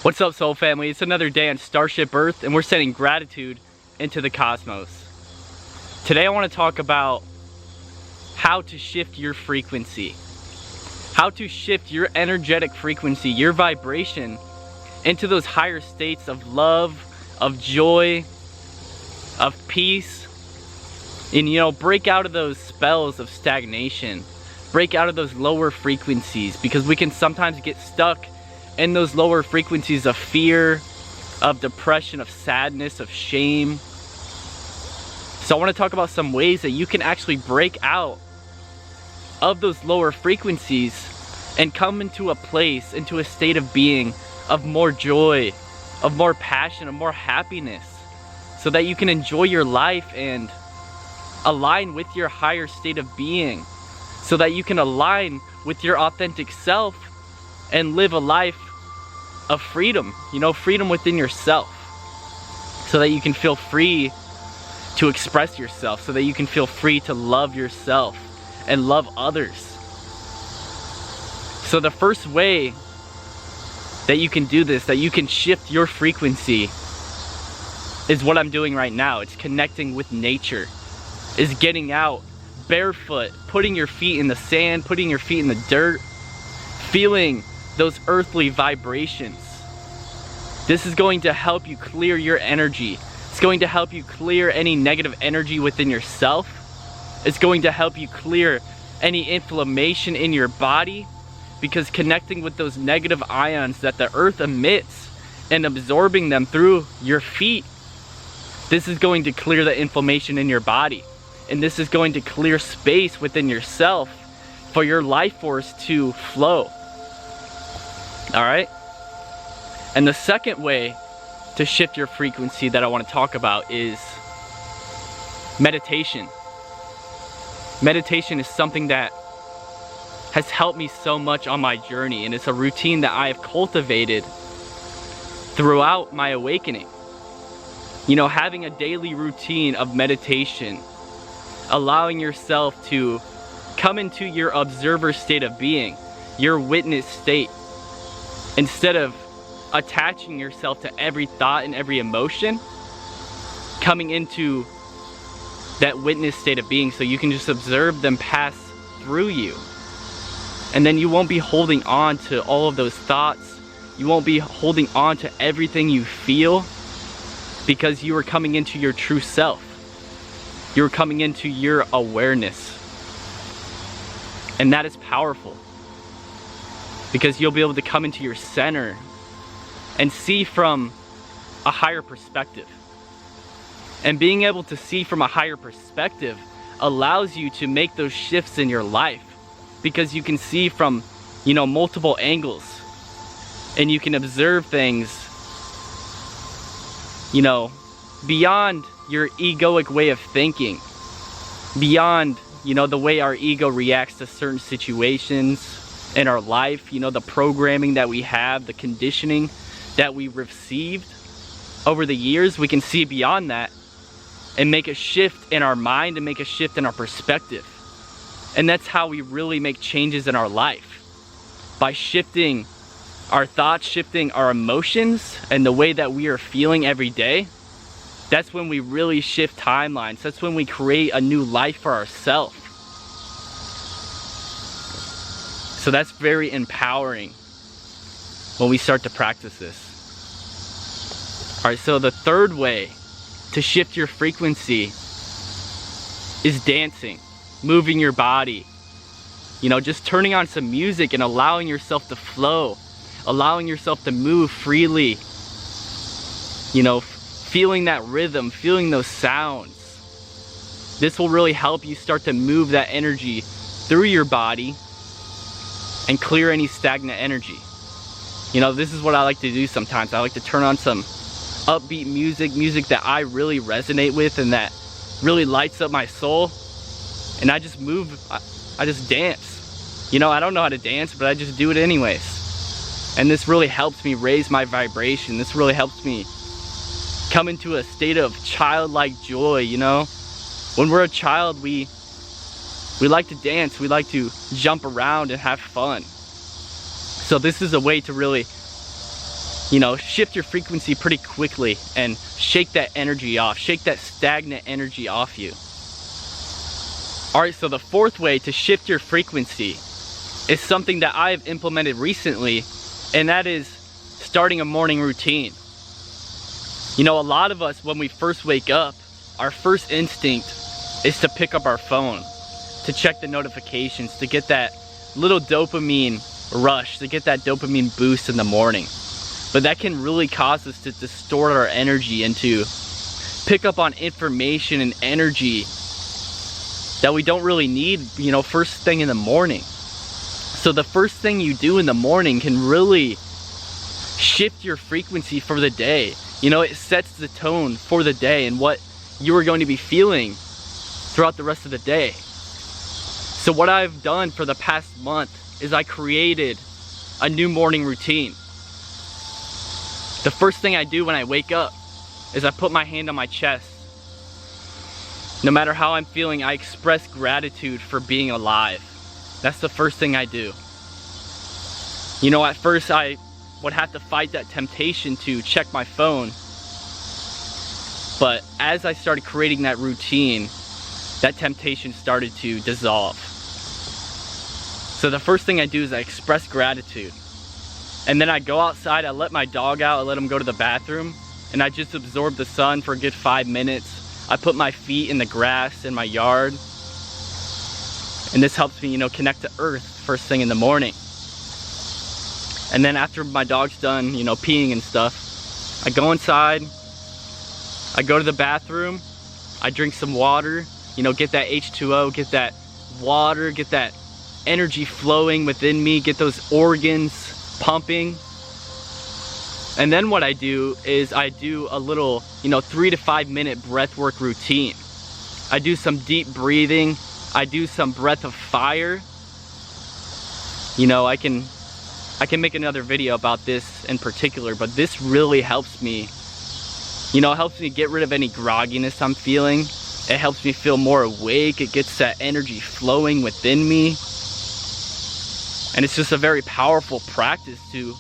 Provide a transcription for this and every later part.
What's up, soul family? It's another day on Starship Earth, and we're sending gratitude into the cosmos. Today I want to talk about how to shift your frequency. How to shift your energetic frequency, your vibration, into those higher states of love, of joy, of peace. And break out of those spells of stagnation. Break out of those lower frequencies, because we can sometimes get stuck in those lower frequencies of fear, of depression, of sadness, of shame. So I want to talk about some ways that you can actually break out of those lower frequencies and come into a place, into a state of being of more joy, of more passion, of more happiness, so that you can enjoy your life and align with your higher state of being, so that you can align with your authentic self and live a life of freedom, freedom within yourself, so that you can feel free to express yourself, so that you can feel free to love yourself and love others. So the first way that you can do this, that you can shift your frequency, is what I'm doing right now. It's connecting with nature, is getting out barefoot, putting your feet in the sand, putting your feet in the dirt, feeling those earthly vibrations. This is going to help you clear your energy. It's going to help you clear any negative energy within yourself. It's going to help you clear any inflammation in your body, because connecting with those negative ions that the earth emits and absorbing them through your feet, this is going to clear the inflammation in your body. And this is going to clear space within yourself for your life force to flow. Alright? And the second way to shift your frequency that I want to talk about is meditation. Meditation is something that has helped me so much on my journey, and it's a routine that I have cultivated throughout my awakening. Having a daily routine of meditation, allowing yourself to come into your observer state of being, your witness state, instead of attaching yourself to every thought and every emotion, coming into that witness state of being, so you can just observe them pass through you. And then you won't be holding on to all of those thoughts. You won't be holding on to everything you feel, because you are coming into your true self. You're coming into your awareness. And that is powerful, because you'll be able to come into your center and see from a higher perspective. And being able to see from a higher perspective allows you to make those shifts in your life, because you can see from, multiple angles, and you can observe things, beyond your egoic way of thinking, beyond, the way our ego reacts to certain situations in our life, the programming that we have, the conditioning that we received over the years. We can see beyond that and make a shift in our mind and make a shift in our perspective. And that's how we really make changes in our life, by shifting our thoughts, shifting our emotions, and the way that we are feeling every day. That's when we really shift timelines. That's when we create a new life for ourselves. So that's very empowering when we start to practice this. Alright, so the third way to shift your frequency is dancing, moving your body. Just turning on some music and allowing yourself to flow, allowing yourself to move freely. Feeling that rhythm, feeling those sounds. This will really help you start to move that energy through your body and clear any stagnant energy. This is what I like to do sometimes. I like to turn on some upbeat music that I really resonate with and that really lights up my soul. And I just move, I just dance. I don't know how to dance, but I just do it anyways. And this really helps me raise my vibration. This really helps me come into a state of childlike joy. When we're a child, we like to dance, we like to jump around and have fun. So this is a way to really shift your frequency pretty quickly and shake that energy off, shake that stagnant energy off you. Alright, so the fourth way to shift your frequency is something that I've implemented recently, and that is starting a morning routine. A lot of us, when we first wake up, our first instinct is to pick up our phone, to check the notifications, to get that little dopamine rush, to get that dopamine boost in the morning. But that can really cause us to distort our energy and to pick up on information and energy that we don't really need, first thing in the morning. So the first thing you do in the morning can really shift your frequency for the day. It sets the tone for the day and what you are going to be feeling throughout the rest of the day. So what I've done for the past month is I created a new morning routine. The first thing I do when I wake up is I put my hand on my chest. No matter how I'm feeling, I express gratitude for being alive. That's the first thing I do. At first I would have to fight that temptation to check my phone. But as I started creating that routine, that temptation started to dissolve. So the first thing I do is I express gratitude. And then I go outside, I let my dog out, I let him go to the bathroom, and I just absorb the sun for a good 5 minutes. I put my feet in the grass in my yard, and this helps me, connect to earth first thing in the morning. And then after my dog's done, peeing and stuff, I go inside, I go to the bathroom, I drink some water, get that H2O, get that water, get that energy flowing within me, get those organs pumping. And then what I do is I do a little 3 to 5 minute breath work routine. I do some deep breathing, I do some breath of fire. I can make another video about this in particular, but this really helps me. It helps me get rid of any grogginess I'm feeling. It helps me feel more awake. It gets that energy flowing within me. And it's just a very powerful practice to,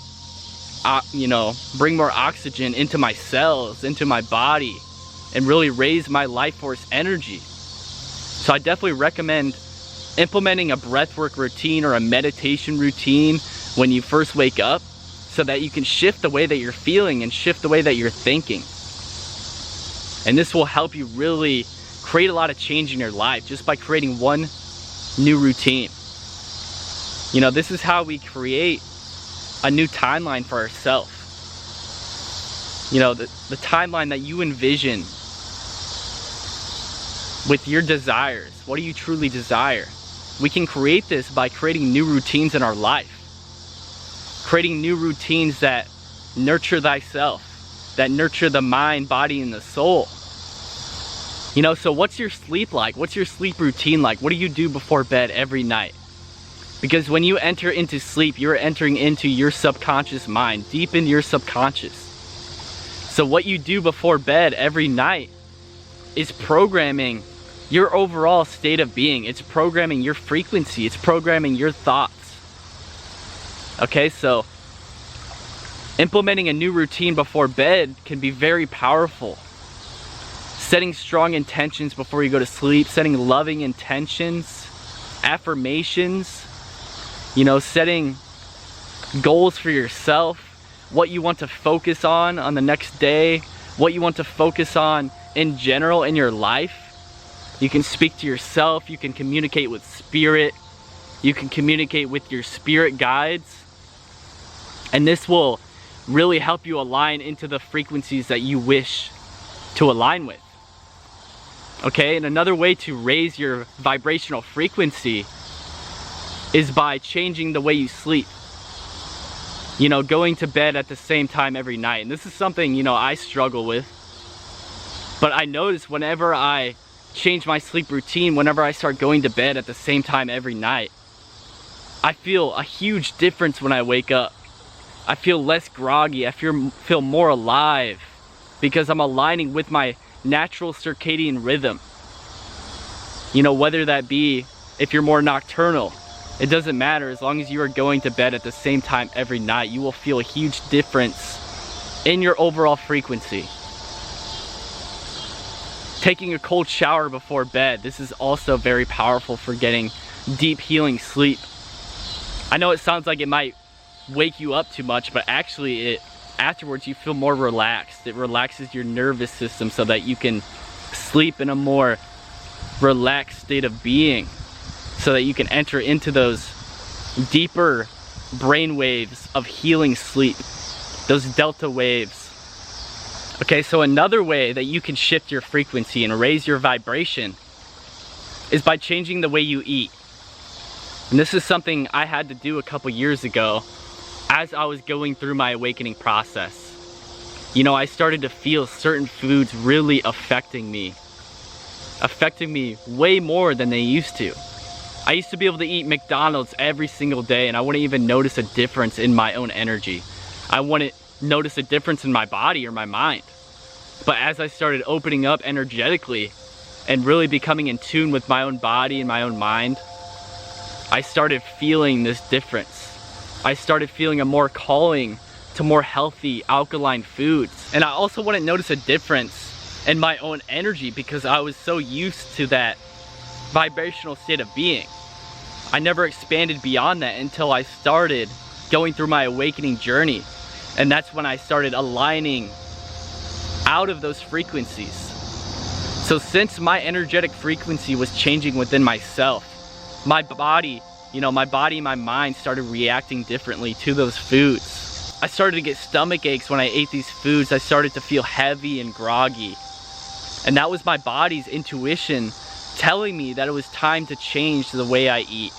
bring more oxygen into my cells, into my body, and really raise my life force energy. So I definitely recommend implementing a breathwork routine or a meditation routine when you first wake up, so that you can shift the way that you're feeling and shift the way that you're thinking. And this will help you really create a lot of change in your life just by creating one new routine. This is how we create a new timeline for ourselves. The timeline that you envision with your desires. What do you truly desire? We can create this by creating new routines in our life. Creating new routines that nurture thyself, that nurture the mind, body, and the soul. So what's your sleep like? What's your sleep routine like? What do you do before bed every night? Because when you enter into sleep, you're entering into your subconscious mind, deep in your subconscious. So what you do before bed every night is programming your overall state of being. It's programming your frequency. It's programming your thoughts. Okay, so implementing a new routine before bed can be very powerful. Setting strong intentions before you go to sleep, setting loving intentions, affirmations, setting goals for yourself, what you want to focus on the next day, what you want to focus on in general in your life. You can speak to yourself, you can communicate with spirit, you can communicate with your spirit guides. And this will really help you align into the frequencies that you wish to align with. Okay, and another way to raise your vibrational frequency is by changing the way you sleep. Going to bed at the same time every night. And this is something, I struggle with. But I notice whenever I change my sleep routine, whenever I start going to bed at the same time every night, I feel a huge difference when I wake up. I feel less groggy, I feel more alive, because I'm aligning with my natural circadian rhythm. Whether that be if you're more nocturnal, it doesn't matter. As long as you are going to bed at the same time every night, you will feel a huge difference in your overall frequency. Taking a cold shower before bed. This is also very powerful for getting deep healing sleep. I know it sounds like it might wake you up too much, but actually afterwards you feel more relaxed. It relaxes your nervous system so that you can sleep in a more relaxed state of being, so that you can enter into those deeper brain waves of healing sleep, those delta waves. Okay, so another way that you can shift your frequency and raise your vibration is by changing the way you eat. And this is something I had to do a couple years ago as I was going through my awakening process. You know, I started to feel certain foods really affecting me way more than they used to. I used to be able to eat McDonald's every single day and I wouldn't even notice a difference in my own energy. I wouldn't notice a difference in my body or my mind. But as I started opening up energetically and really becoming in tune with my own body and my own mind, I started feeling this difference. I started feeling a more calling to more healthy, alkaline foods. And I also wouldn't notice a difference in my own energy because I was so used to that vibrational state of being. I never expanded beyond that until I started going through my awakening journey. And that's when I started aligning out of those frequencies. So since my energetic frequency was changing within myself, my body, my mind started reacting differently to those foods. I started to get stomach aches when I ate these foods. I started to feel heavy and groggy. And that was my body's intuition telling me that it was time to change the way I eat.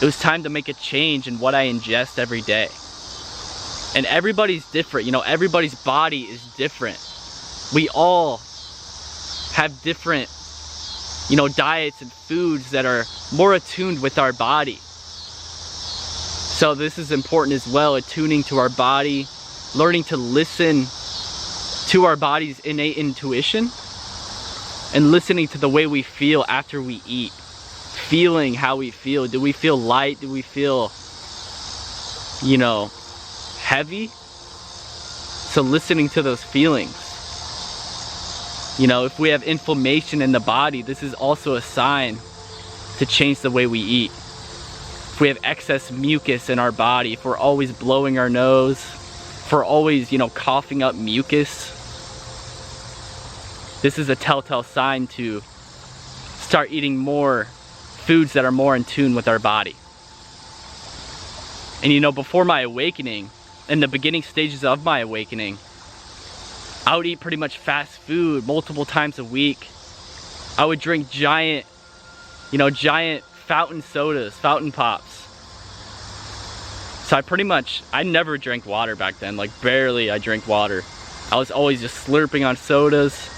It was time to make a change in what I ingest every day. And everybody's different, everybody's body is different. We all have different, diets and foods that are more attuned with our body. So this is important as well, attuning to our body, learning to listen to our body's innate intuition, and listening to the way we feel after we eat. Feeling how we feel. Do we feel light? Do we feel, heavy? So listening to those feelings. If we have inflammation in the body, this is also a sign to change the way we eat. If we have excess mucus in our body, if we're always blowing our nose, if we're always, coughing up mucus, this is a telltale sign to start eating more foods that are more in tune with our body. And before my awakening, in the beginning stages of my awakening, I would eat pretty much fast food multiple times a week. I would drink giant fountain sodas, fountain pops. So I never drank water back then, barely I drank water. I was always just slurping on sodas,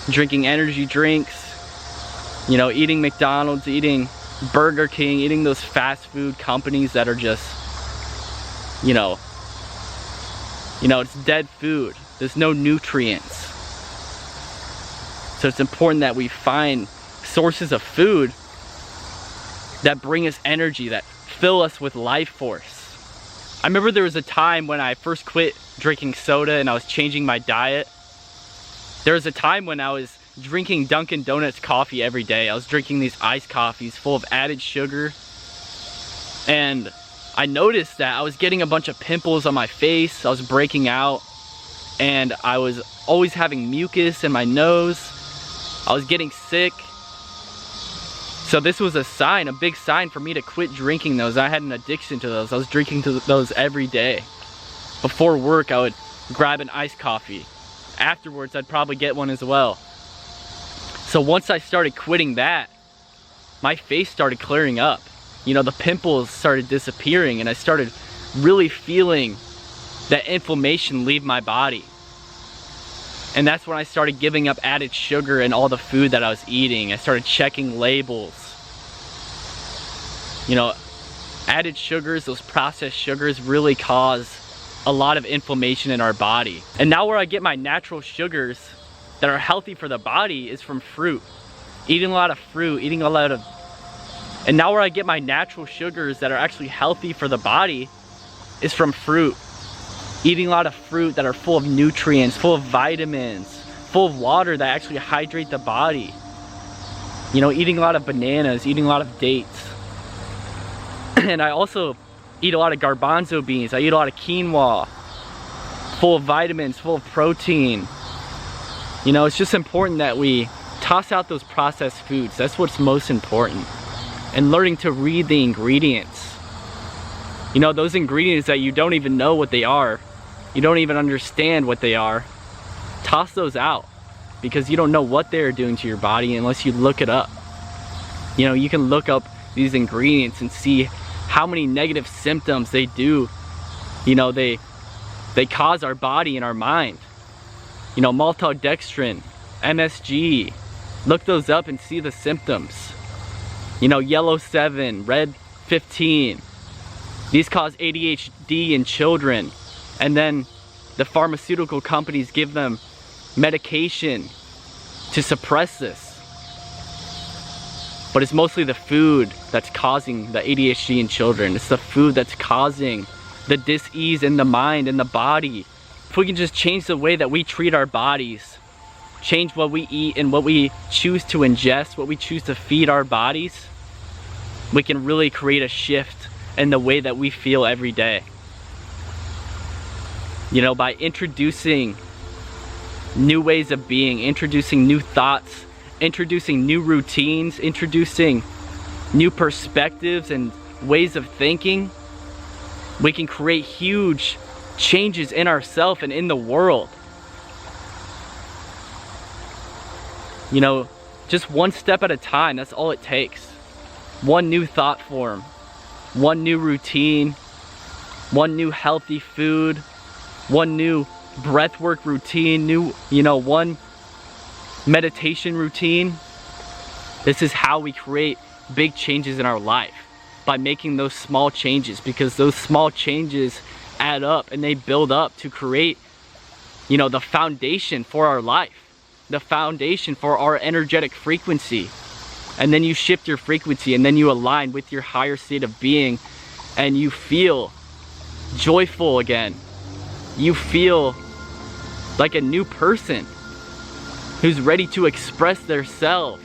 drinking energy drinks, eating McDonald's, eating Burger King, eating those fast food companies that are just, it's dead food. There's no nutrients. So it's important that we find sources of food that bring us energy, that fill us with life force. I remember there was a time when I first quit drinking soda and I was changing my diet. There was a time when I was drinking Dunkin' Donuts coffee every day. I was drinking these iced coffees full of added sugar. And I noticed that I was getting a bunch of pimples on my face. I was breaking out. And I was always having mucus in my nose. I was getting sick. So this was a sign, a big sign for me to quit drinking those. I had an addiction to those. I was drinking those every day. Before work, I would grab an iced coffee. Afterwards, I'd probably get one as well. So once I started quitting that, my face started clearing up. The pimples started disappearing and I started really feeling that inflammation leave my body. And that's when I started giving up added sugar in all the food that I was eating. I started checking labels. Added sugars, those processed sugars really cause a lot of inflammation in our body. And now where I get my natural sugars that are healthy for the body is from fruit. Eating a lot of fruit, and now where I get my natural sugars that are actually healthy for the body is from fruit. Eating a lot of fruit that are full of nutrients, full of vitamins, full of water that actually hydrate the body. You know, eating a lot of bananas, eating a lot of dates. And I also eat a lot of garbanzo beans. I eat a lot of quinoa, full of vitamins, full of protein. You know, it's just important that we toss out those processed foods. That's what's most important. And learning to read the ingredients. You know, those ingredients that you don't even know what they are, you don't even understand what they are, toss those out, because you don't know what they're doing to your body unless you look it up. You know, you can look up these ingredients and see how many negative symptoms they do. You know, they cause our body and our mind. You know, maltodextrin, MSG, look those up and see the symptoms. You know, yellow 7, red 15, these cause ADHD in children, and then the pharmaceutical companies give them medication to suppress this. But it's mostly the food that's causing the ADHD in children. It's the food that's causing the dis-ease in the mind and the body. If we can just change the way that we treat our bodies, change what we eat and what we choose to ingest, what we choose to feed our bodies, we can really create a shift in the way that we feel every day. You know, by introducing new ways of being, introducing new thoughts, introducing new routines, introducing new perspectives and ways of thinking, we can create huge changes in ourselves and in the world. You know, just one step at a time, that's all it takes. One new thought form, one new routine, one new healthy food, one new breathwork routine, one meditation routine. This is how we create big changes in our life, by making those small changes, because those small changes add up and they build up to create, you know, the foundation for our life, the foundation for our energetic frequency. And then you shift your frequency and then you align with your higher state of being and you feel joyful again. You feel like a new person who's ready to express themselves,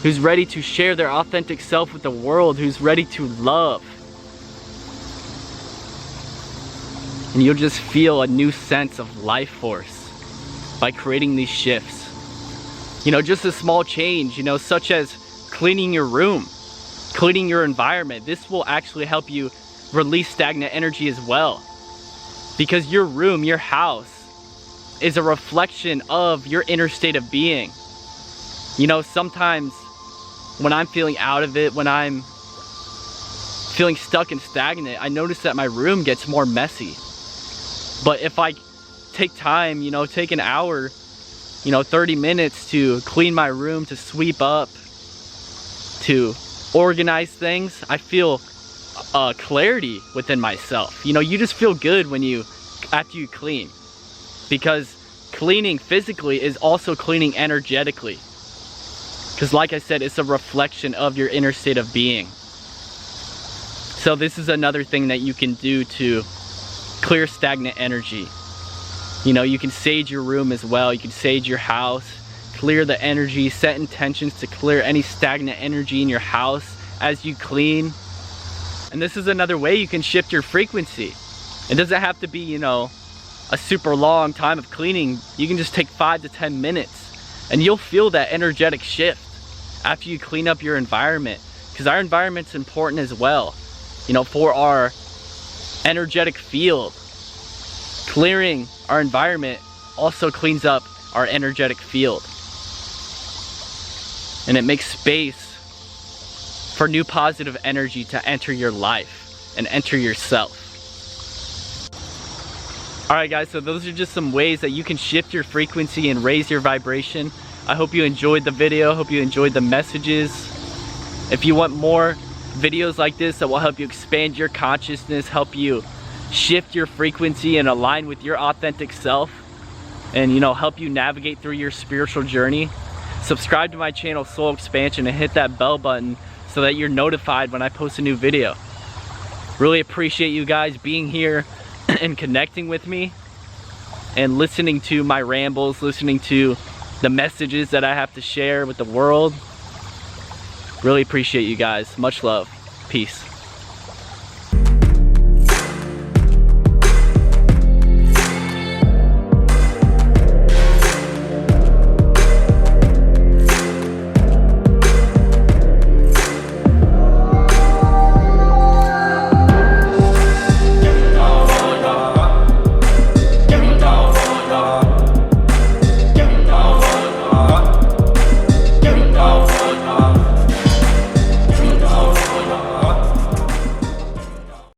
who's ready to share their authentic self with the world, who's ready to love. And you'll just feel a new sense of life force by creating these shifts. You know, just a small change, you know, such as cleaning your room, cleaning your environment. This will actually help you release stagnant energy as well. Because your room, your house, is a reflection of your inner state of being. You know, sometimes when I'm feeling out of it, when I'm feeling stuck and stagnant, I notice that my room gets more messy. But if I take time, you know, take an hour, 30 minutes to clean my room, to sweep up, to organize things, I feel clarity within myself. You know, you just feel good after you clean, because cleaning physically is also cleaning energetically, because like I said, it's a reflection of your inner state of being. So this is another thing that you can do to clear stagnant energy. You know, you can sage your room as well. You can sage your house, clear the energy, set intentions to clear any stagnant energy in your house as you clean. And this is another way you can shift your frequency. It doesn't have to be, a super long time of cleaning. You can just take 5 to 10 minutes and you'll feel that energetic shift after you clean up your environment, because our environment's important as well, for our energetic field. Clearing our environment also cleans up our energetic field, and it makes space for new positive energy to enter your life and enter yourself. Alright guys, so those are just some ways that you can shift your frequency and raise your vibration. I hope you enjoyed the video, hope you enjoyed the messages. If you want more videos like this that will help you expand your consciousness, help you shift your frequency and align with your authentic self, and help you navigate through your spiritual journey, subscribe to my channel Soul Expansion and hit that bell button so that you're notified when I post a new video. Really appreciate you guys being here and connecting with me and listening to my rambles, listening to the messages that I have to share with the world. Really appreciate you guys. Much love. Peace.